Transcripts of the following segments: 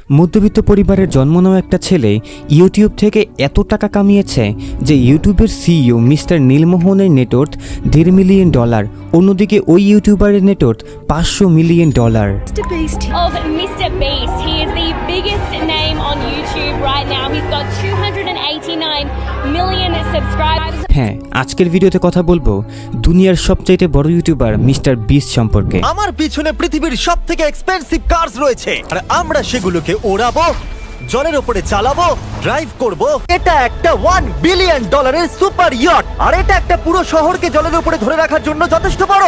মধ্যবিত্ত পরিবারের জন্ম নেওয়া একটা ছেলে ইউটিউব থেকে এত টাকা কামিয়েছে যে ইউটিউবের সিইও মিস্টার নীলমোহনের নেটওয়ার্থ $1.5 মিলিয়ন। অন্যদিকে ওই ইউটিউবারের net worth $500 million. Of Mr. Beast. He is the biggest name on YouTube right now. He's got 289 million subscribers. হ্যাঁ, আজকের ভিডিওতে কথা বলবো দুনিয়ার সবচাইতে বড় ইউটিউবার মিস্টার বিস্ট সম্পর্কে। আমার পিছনে পৃথিবীর সবথেকে এক্সপেন্সিভ কার্স রয়েছে আর আমরা সেগুলোকে ওড়াবো, জলের উপরে চালাবো, ড্রাইভ করব। এটা একটা $1 বিলিয়ন সুপার ইয়ট আর এটা একটা পুরো শহরকে জলের উপরে ধরে রাখার জন্য যথেষ্ট বড়।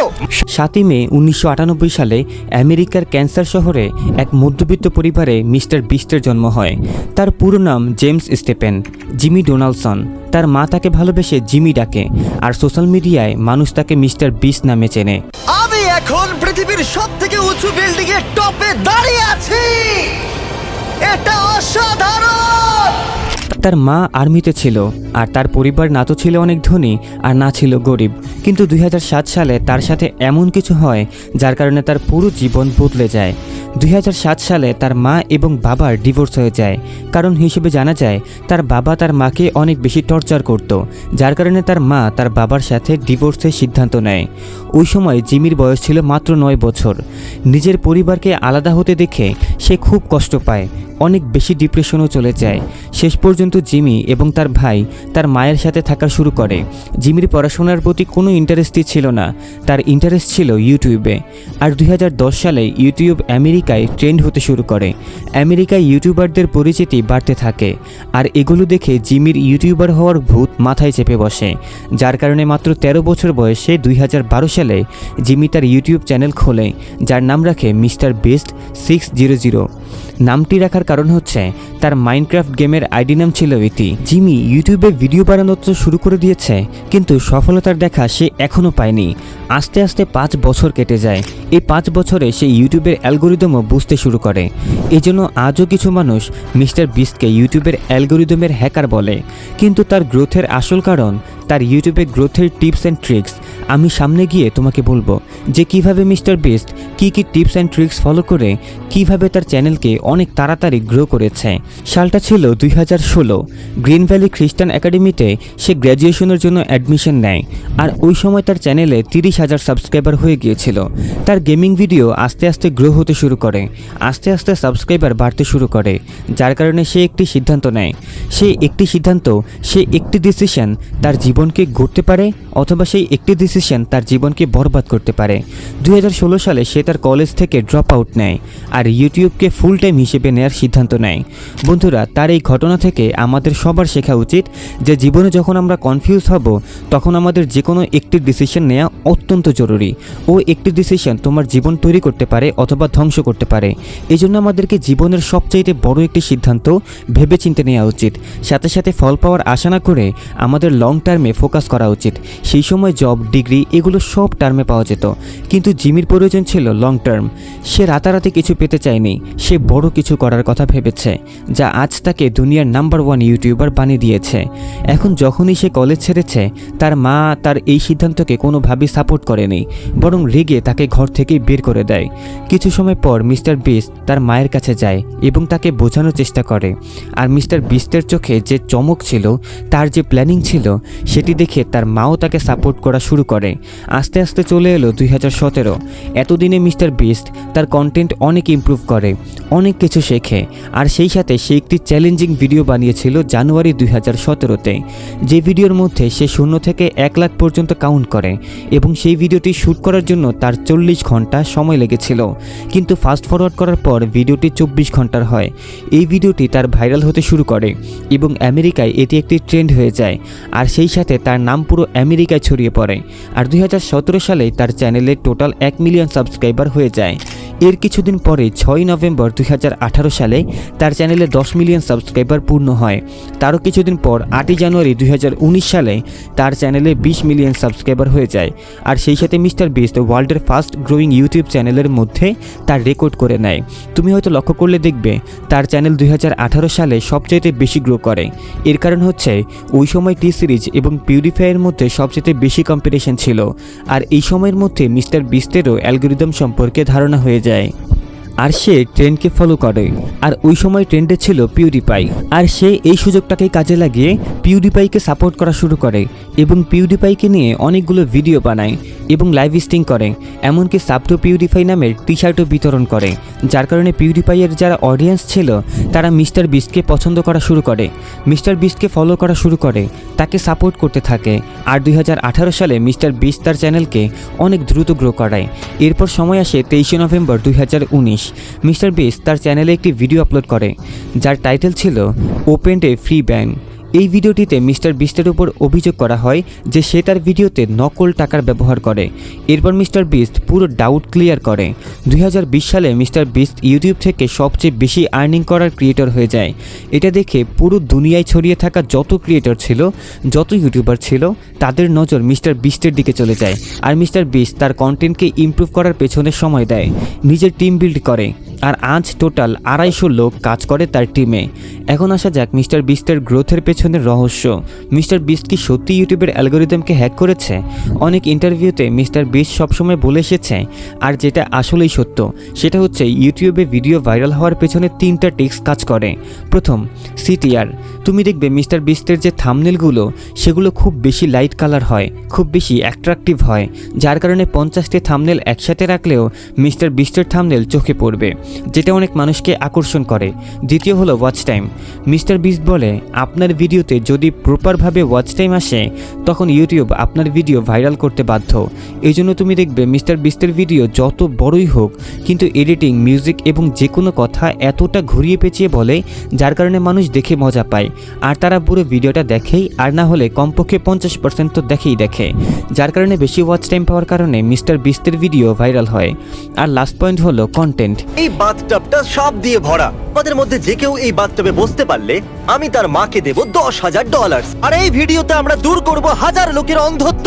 7 মে 1998 সালে আমেরিকার ক্যান্সার শহরে এক মধ্যবিত্ত পরিবারে মিস্টার বিস্টের জন্ম হয়। তার পুরো নাম জেমস স্টেপেন জিমি ডোনাল্ডসন। তার মা তাকে ভালোবেসে জিমি ডাকে, আর সোশ্যাল মিডিয়ায় মানুষ তাকে মিস্টার বিস্ট নামে চেনে। আমি এখন পৃথিবীর সবথেকে উঁচু বিল্ডিং এর টপে দাঁড়িয়ে আছি। এটা অসাধারণ। তার মা আর্মিতে ছিল, আর তার পরিবার না তো ছিল অনেক ধনী আর না ছিল গরিব। কিন্তু 2007 সালে তার সাথে এমন কিছু হয় যার কারণে তার পুরো জীবন বদলে যায়। 2007 সালে তার মা এবং বাবার ডিভোর্স হয়ে যায়। কারণ হিসেবে জানা যায় তার বাবা তার মাকে অনেক বেশি টর্চার করত, যার কারণে তার মা তার বাবার সাথে ডিভোর্সের সিদ্ধান্ত নেয়। ওই সময় জিমির বয়স ছিল মাত্র 9 বছর। নিজের পরিবারকে আলাদা হতে দেখে সে খুব কষ্ট পায়, অনেক বেশি ডিপ্রেশনও চলে যায়। শেষ পর্যন্ত জিমি এবং তার ভাই তার মায়ের সাথে থাকা শুরু করে। জিমির পড়াশোনার প্রতি কোনো ইন্টারেস্টই ছিল না, তার ইন্টারেস্ট ছিল ইউটিউবে। আর 2010 সালে ইউটিউব আমেরিকায় ট্রেন্ড হতে শুরু করে। আমেরিকায় ইউটিউবারদের পরিচিতি বাড়তে থাকে, আর এগুলো দেখে জিমির ইউটিউবার হওয়ার ভূত মাথায় চেপে বসে, যার কারণে মাত্র 13 বছর বয়সে 2012 সালে জিমি তার ইউটিউব চ্যানেল খোলে, যার নাম রাখে মিস্টার বিস্ট 600। নামটি রাখার কারণ হচ্ছে তার মাইনক্রাফট গেমের আইডি নাম ছিল এটি। জিমি ইউটিউবে ভিডিও বানানো তো শুরু করে দিয়েছে, কিন্তু সফলতার দেখা সে এখনও পায়নি। আস্তে আস্তে 5 বছর কেটে যায়। এই 5 বছরে সে ইউটিউবের অ্যালগোরিদমও বুঝতে শুরু করে। এজন্য আজও কিছু মানুষ মিস্টার বিস্টকে ইউটিউবের অ্যালগোরিদমের হ্যাকার বলে। কিন্তু তার গ্রোথের আসল কারণ তার ইউটিউবে গ্রোথের টিপস অ্যান্ড ট্রিক্স। আমি সামনে গিয়ে তোমাকে বলবো যে কিভাবে মিস্টার বিস্ট কী টিপস অ্যান্ড ট্রিক্স ফলো করে কিভাবে তার চ্যানেলকে অনেক তাড়াতাড়ি গ্রো করেছে। সালটা ছিল 2016। গ্রিন ভ্যালি খ্রিস্টান একাডেমিতে সে গ্র্যাজুয়েশনের জন্য অ্যাডমিশন নেয়, আর ওই সময় তার চ্যানেলে 30,000 সাবস্ক্রাইবার হয়ে গিয়েছিল। তার গেমিং ভিডিও আস্তে আস্তে গ্রো হতে শুরু করে, আস্তে আস্তে সাবস্ক্রাইবার বাড়তে শুরু করে, যার কারণে সে একটি সিদ্ধান্ত নেয়। সে একটি ডিসিশন তার জীবনকে গড়তে পারে, অথবা সেই একটি ডিসিশন তার জীবনকে বরবাদ করতে পারে। 2016 সালে সে তার কলেজ থেকে ড্রপ আউট নেয়, আর ইউটিউবকে ফুল টাইম হিসেবে নেওয়ার সিদ্ধান্ত নেয়। বন্ধুরা, তার এই ঘটনা থেকে আমাদের সবার শেখা উচিত যে জীবনে যখন আমরা কনফিউজ হব তখন আমাদের যে কোনো একটি ডিসিশন নেওয়া অত্যন্ত জরুরি। ও একটি ডিসিশন তোমার জীবন তৈরি করতে পারে অথবা ধ্বংস করতে পারে। এই জন্য আমাদেরকে জীবনের সবচাইতে বড় একটি সিদ্ধান্ত ভেবে চিন্তে নেওয়া উচিত। সাথে সাথে ফল পাওয়ার আশা না করে আমাদের লং টার্মে ফোকাস করা উচিত। সেই সময় জব, ডিগ্রি এগুলো সব টার্মে পাওয়া যেত, কিন্তু জিমির প্রয়োজন ছিল লং টার্ম। সে রাতারাতি কিছু পেতে চায়নি, সে বড় কিছু করার কথা ভেবেছে, যা আজ তাকে দুনিয়ার নাম্বার 1 ইউটিউবার বানিয়ে দিয়েছে। এখন যখনই সে কলেজ ছেড়েছে, তার মা তার এই সিদ্ধান্তকে কোনোভাবেই সাপোর্ট করেনি, বরং রেগে তাকে ঘর থেকেই বের করে দেয়। কিছু সময় পর মিস্টার বিস্ট তার মায়ের কাছে যায় এবং তাকে বোঝানোর চেষ্টা করে। আর মিস্টার বিস্টের চোখে যে চমক ছিল, তার যে প্ল্যানিং ছিল, সেটি দেখে তার মাও তাকে সাপোর্ট করা শুরু করে। আস্তে আস্তে চলে এলো 2017। এতদিনে মিস্টার বিস্ট তার কন্টেন্ট অনেক ইমপ্রুভ করে, অনেক কিছু শেখে, আর সেই সাথে সে একটি চ্যালেঞ্জিং ভিডিও বানিয়েছিল জানুয়ারি 2017-তে, যে ভিডিওর মধ্যে সে 0 থেকে 1 লাখ পর্যন্ত কাউন্ট করে, এবং সেই ভিডিওটি শ্যুট করার জন্য তার 40 ঘন্টা সময় লেগেছিল। কিন্তু ফাস্ট ফরওয়ার্ড করার পর ভিডিওটি 24 ঘন্টার হয়। এই ভিডিওটি তার ভাইরাল হতে শুরু করে এবং আমেরিকায় এটি একটি ট্রেন্ড হয়ে যায়, আর সেই সাথে তার নাম পুরো আমেরিকায় ছড়িয়ে পড়ে। আর 2017 সালে তার চ্যানেলে টোটাল 1 মিলিয়ন সাবস্ক্রাইবার হয়ে যায়। এর কিছুদিন পরে 6 নভেম্বর 2018 সালে তার চ্যানেলে 10 মিলিয়ন সাবস্ক্রাইবার পূর্ণ হয়। তারও কিছুদিন পর 8 জানুয়ারি 2019 সালে তার চ্যানেলে 20 মিলিয়ন সাবস্ক্রাইবার হয়ে যায়। আর সেই সাথে মিস্টার বিস্ট ওয়ার্ল্ডের ফাস্ট গ্রোয়িং ইউটিউব চ্যানেলের মধ্যে তার রেকর্ড করে নেয়। তুমি হয়তো লক্ষ্য করলে দেখবে তার চ্যানেল 2018 সালে সবচেয়ে বেশি গ্রো করে। এর কারণ হচ্ছে ওই সময় টি সিরিজ এবং পিউরিফায়ারের মধ্যে সবচেয়ে বেশি কম্পিটিশন ছিল, আর এই সময়ের মধ্যে মিস্টার বিস্টেরও অ্যালগোরিদম সম্পর্কে ধারণা হয়ে যায়। আর সে ট্রেন্ডকে ফলো করে। আর ওই সময় ট্রেন্ডে ছিল পিউডিপাই, আর সে এই সুযোগটাকে কাজে লাগিয়ে পিউডিপাইকে সাপোর্ট করা শুরু করে এবং পিউডিপাইকে নিয়ে অনেকগুলো ভিডিও বানায় এবং লাইভ স্ট্রিম করে, এমনকি সাবটো পিউডিপাই নামের টি শার্টও বিতরণ করে, যার কারণে পিউডিপাইয়ের যারা অডিয়েন্স ছিল তারা মিস্টার বিস্টকে পছন্দ করা শুরু করে, মিস্টার বিস্টকে ফলো করা শুরু করে, তাকে সাপোর্ট করতে থাকে। আর 2018 সালে মিস্টার বিস্ট তার চ্যানেলকে অনেক দ্রুত গ্রো করায়। এরপর সময় আসে 23 নভেম্বর 2019। মিস্টার বিস্ট তার চ্যানেলে একটি ভিডিও আপলোড করে যার টাইটেল ছিল ওপেন্ড এ ফ্রি ব্যান। এই ভিডিওটিতে মিস্টার বিস্টের উপর অভিযোগ করা হয় যে সে তার ভিডিওতে নকল টাকার ব্যবহার করে। এরপর মিস্টার বিস্ট পুরো ডাউট ক্লিয়ার করে। 2020 সালে মিস্টার বিস্ট ইউটিউব থেকে সবচেয়ে বেশি আর্নিং করার ক্রিয়েটর হয়ে যায়। এটা দেখে পুরো দুনিয়ায় ছড়িয়ে থাকা যত ক্রিয়েটর ছিল, যত ইউটিউবার ছিল, তাদের নজর মিস্টার বিস্টের দিকে চলে যায়। আর মিস্টার বিস্ট তার কন্টেন্টকে ইমপ্রুভ করার পেছনে সময় দেয়, নিজের টিম বিল্ড করে। আর আজ টোটাল 250 লোক কাজ করে তার টিমে। এখন আসা যাক মিস্টার বিস্টের গ্রোথের পেছনের রহস্য। মিস্টার বিস্ট কি সত্যি ইউটিউবের অ্যালগোরিদমকে হ্যাক করেছে? অনেক ইন্টারভিউতে মিস্টার বিস্ট সবসময় বলে এসেছে, আর যেটা আসলেই সত্য সেটা হচ্ছে ইউটিউবে ভিডিও ভাইরাল হওয়ার পেছনে 3টা টিক্স কাজ করে। প্রথম, সিটিআর। তুমি দেখবে মিস্টার বিস্টের যে থাম্বনেলগুলো সেগুলো খুব বেশি লাইট কালার হয়, খুব বেশি অ্যাট্রাকটিভ হয়, যার কারণে 50টি থাম্বনেল একসাথে রাখলেও মিস্টার বিস্টের থাম্বনেল চোখে পড়বে, যেটা অনেক মানুষকে আকর্ষণ করে। দ্বিতীয় হলো ওয়াচ টাইম। মিস্টার বিস্ট বলে আপনার ভিডিওতে যদি প্রপারভাবে ওয়াচ টাইম আসে তখন ইউটিউব আপনার ভিডিও ভাইরাল করতে বাধ্য। এই জন্য তুমি দেখবে মিস্টার বিস্টের ভিডিও যত বড়ই হোক কিন্তু এডিটিং, মিউজিক এবং যে কোনো কথা এতটা ঘুরিয়ে পেঁচিয়ে বলে যার কারণে মানুষ দেখে মজা পায়, আর তারা পুরো ভিডিওটা দেখেই, আর না হলে কমপক্ষে 50% তো দেখে, যার কারণে বেশি ওয়াচ টাইম পাওয়ার কারণে মিস্টার বিস্টের ভিডিও ভাইরাল হয়। আর লাস্ট পয়েন্ট হলো কন্টেন্ট। এই বাথটাবটা সাপ দিয়ে ভরা। আমাদের মধ্যে যে কেউ এই বাথটাবে বসতে পারলে আমি তার মাকে দেব $10,000। আর এই ভিডিওতে আমরা দূর করব 1000 লোকের অন্ধত্ব।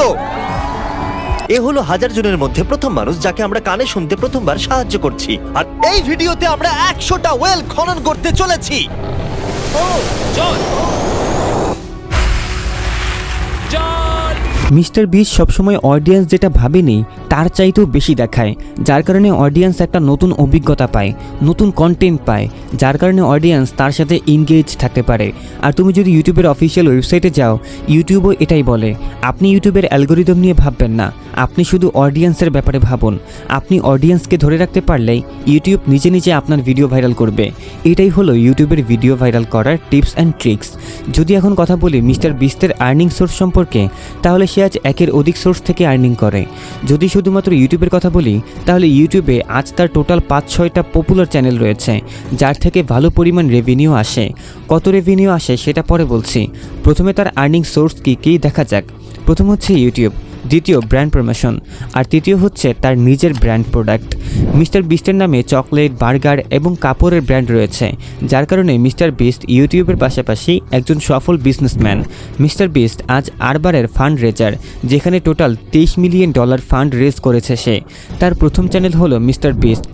এ হলো 1000 জনের মধ্যে প্রথম মানুষ যাকে আমরা কানে শুনতে প্রথমবার সাহায্য করছি। আর এই ভিডিওতে আমরা 100টা ওয়েল খনন করতে চলেছি। মিস্টার বিস্ট সবসময় অডিয়েন্স যেটা ভাবেনি তার চাইতেও বেশি দেখায়, যার কারণে অডিয়েন্স একটা নতুন অভিজ্ঞতা পায়, নতুন কন্টেন্ট পায়, যার কারণে অডিয়েন্স তার সাথে এনগেজ থাকতে পারে। আর তুমি যদি ইউটিউবের অফিসিয়াল ওয়েবসাইটে যাও, ইউটিউবও এটাই বলে, আপনি ইউটিউবের অ্যালগোরিদম নিয়ে ভাববেন না, আপনি শুধু অডিয়েন্সের ব্যাপারে ভাবুন। আপনি অডিয়েন্সকে ধরে রাখতে পারলেই ইউটিউব নিজে নিজে আপনার ভিডিও ভাইরাল করবে। এটাই হলো ইউটিউবের ভিডিও ভাইরাল করার টিপস অ্যান্ড ট্রিক্স। যদি এখন কথা বলি মিস্টার বিস্টের আর্নিং সোর্স সম্পর্কে, তাহলে সে আজ একের অধিক সোর্স থেকে আর্নিং করে। যদি শুধুমাত্র ইউটিউবের কথা বলি তাহলে ইউটিউবে আজ তার টোটাল 5-6টা পপুলার চ্যানেল রয়েছে যার থেকে ভালো পরিমাণ রেভিনিউ আসে। কত রেভিনিউ আসে সেটা পরে বলছি। প্রথমে তার আর্নিং সোর্স কী দেখা যাক। প্রথম হচ্ছে ইউটিউব, দ্বিতীয় ব্র্যান্ড প্রমোশন, আর তৃতীয় হচ্ছে তার নিজের ব্র্যান্ড প্রোডাক্ট। মিস্টার বিস্টের নামে চকলেট, বার্গার এবং কাপড়ের ব্র্যান্ড রয়েছে, যার কারণে মিস্টার বিস্ট ইউটিউবের পাশাপাশি একজন সফল বিজনেসম্যান। মিস্টার বিস্ট আজ আরবারের ফান্ড রেজার, যেখানে টোটাল $23 মিলিয়ন ফান্ড রেজ করেছে সে। তার প্রথম চ্যানেল হলো মিস্টার বিস্ট,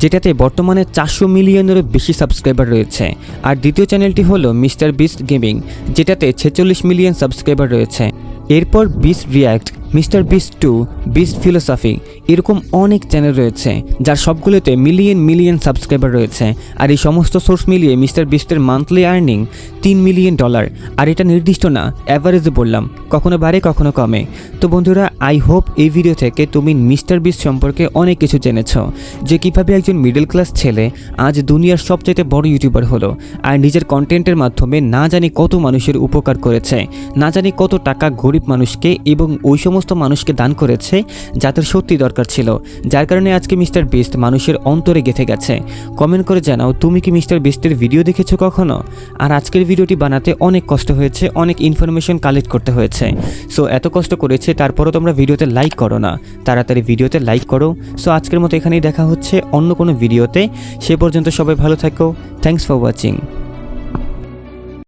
যেটাতে বর্তমানে 400 মিলিয়নেরও বেশি সাবস্ক্রাইবার রয়েছে। আর দ্বিতীয় চ্যানেলটি হলো মিস্টার বিস্ট গেমিং, যেটাতে 46 মিলিয়ন সাবস্ক্রাইবার রয়েছে। এরপর beast react, mister beast 2, beast philosophy, এরকম অনেক চ্যানেল রয়েছে যার সবগুলোতে মিলিয়ন সাবস্ক্রাইবার রয়েছে। আর এই সমস্ত সোর্স মিলিয়ে মিস্টার বিস্টের মান্থলি আর্নিং $3 মিলিয়ন। আর এটা নির্দিষ্ট না, অ্যাভারেজে বললাম, কখনো বাড়ে কখনো কমে। তো বন্ধুরা, আই হোপ এই ভিডিও থেকে তুমি মিস্টার বিস্ট সম্পর্কে অনেক কিছু জেনেছ, যে কীভাবে একজন মিডল ক্লাস ছেলে আজ দুনিয়ার সবচেয়ে বড় ইউটিউবার হলো, আর নিজের কন্টেন্টের মাধ্যমে না জানি কত মানুষের উপকার করেছে, না জানি কত টাকা গরিব মানুষকে এবং ওই সমস্ত মানুষকে দান করেছে যাদের সত্যি দরকার ছিল, যার কারণে আজকে মিস্টার বিস্ট মানুষের অন্তরে গেঁথে গেছে। কমেন্ট করে জানাও তুমি কি মিস্টার বিস্টের ভিডিও দেখেছো কখনো? আর আজকের ভিডিওটি বানাতে অনেক কষ্ট হয়েছে, অনেক ইনফরমেশন কালেক্ট করতে হয়েছে। সো এত কষ্ট করেছে তারপরও তোমরা ভিডিওতে লাইক করো না, তাড়াতাড়ি ভিডিওতে লাইক করো। সো আজকের মতো এখানেই দেখা হচ্ছে অন্য কোনো ভিডিওতে। সে পর্যন্ত সবাই ভালো থাকো। Thanks for watching.